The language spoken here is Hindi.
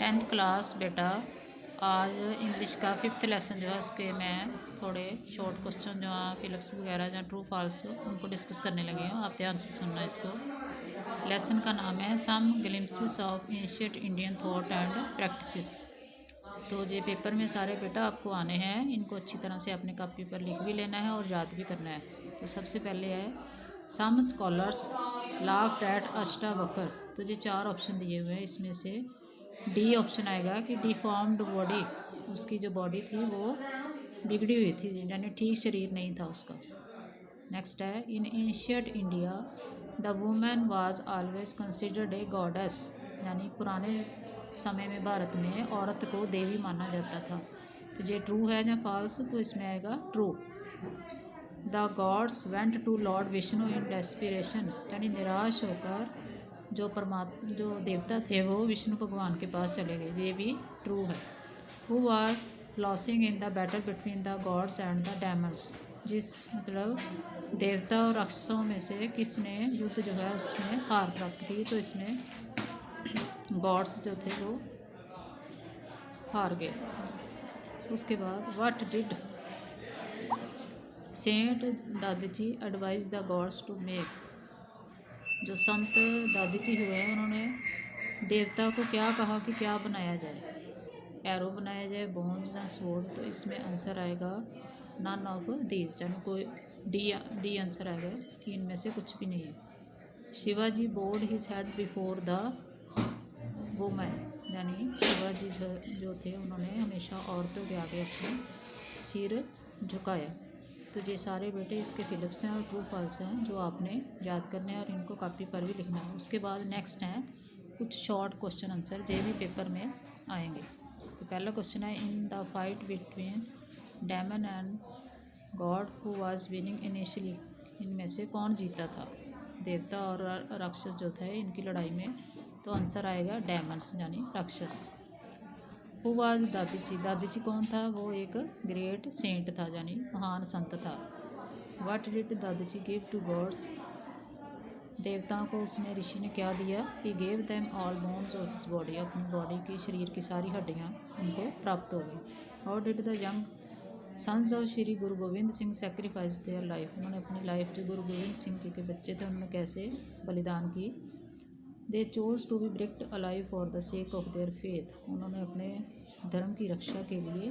10th क्लास बेटा, आज इंग्लिश का 5th लेसन जो है उसके मैं थोड़े शॉर्ट क्वेश्चन जो हैं फिलिप्स वगैरह या ट्रू फॉल्स उनको डिस्कस करने लगी हूँ। आप ध्यान से सुनना इसको। लेसन का नाम है some glimpses of ancient Indian thought and practices. तो ये पेपर में सारे बेटा आपको आने हैं, इनको अच्छी तरह से अपने कॉपी पर लिख भी लेना है और याद भी करना है। तो सबसे पहले है some scholars laughed at Ashtavakra. तो ये 4 ऑप्शन दिए हुए हैं, इसमें से डी ऑप्शन आएगा कि डिफॉर्म्ड बॉडी, उसकी जो बॉडी थी वो बिगड़ी हुई थी, यानी ठीक शरीर नहीं था उसका। नेक्स्ट है इन ancient India the women was always considered a goddess, यानी पुराने समय में भारत में औरत को देवी माना जाता था। तो ये ट्रू है या फॉल्स, तो इसमें आएगा true. The gods went to lord Vishnu in desperation, यानी निराश होकर जो देवता थे वो विष्णु भगवान के पास चले गए, ये भी ट्रू है। Who was losing in the battle between the gods and the Demons, जिस मतलब देवता और राक्षसों में से किसने युद्ध जो है उसमें हार प्राप्त की, तो इसमें गॉड्स जो थे वो हार गए। उसके बाद what did saint Dadhichi advise the gods to make, जो संत दादीजी हुए उन्होंने देवता को क्या कहा कि क्या बनाया जाए, एरो बनाया जाए, बोन्स या स्वॉर्ड। तो इसमें आंसर आएगा नन ऑफ दीज, यानी कोई डी आंसर आएगा कि इनमें से कुछ भी नहीं है। Shivaji board his head before the women, यानी शिवाजी जो थे उन्होंने हमेशा औरतों के आगे अपना सिर झुकाया। तो ये सारे बेटे इसके फिलिप्स हैं और ट्रू फॉल्स हैं जो आपने याद करने हैं और इनको कॉपी पर भी लिखना है। उसके बाद नेक्स्ट है कुछ शॉर्ट क्वेश्चन आंसर, ये भी पेपर में आएंगे। तो पहला क्वेश्चन है in the fight between demon and god who was winning initially, इनमें से कौन जीता था, देवता और राक्षस जो थे इनकी लड़ाई में। तो आंसर आएगा डेमन्स, यानी राक्षस। हु वाज दादीजी, दादीजी कौन था, वो एक ग्रेट सेंट था, यानी महान संत था। व्हाट डिड दादीजी गिव टू गॉड्स, देवताओं को उसने ऋषि ने क्या दिया, he gave them all bones of his body, अपनी बॉडी की शरीर की सारी हड्डियाँ उनको प्राप्त हो गई। How did the young sons of Shri Guru Gobind Singh sacrifice their life, उन्होंने अपनी लाइफ जो गुरु गोविंद सिंह जी के बच्चे थे उन्होंने कैसे बलिदान की। They chose to be bricked alive for the sake of their faith, उन्होंने अपने धर्म की रक्षा के लिए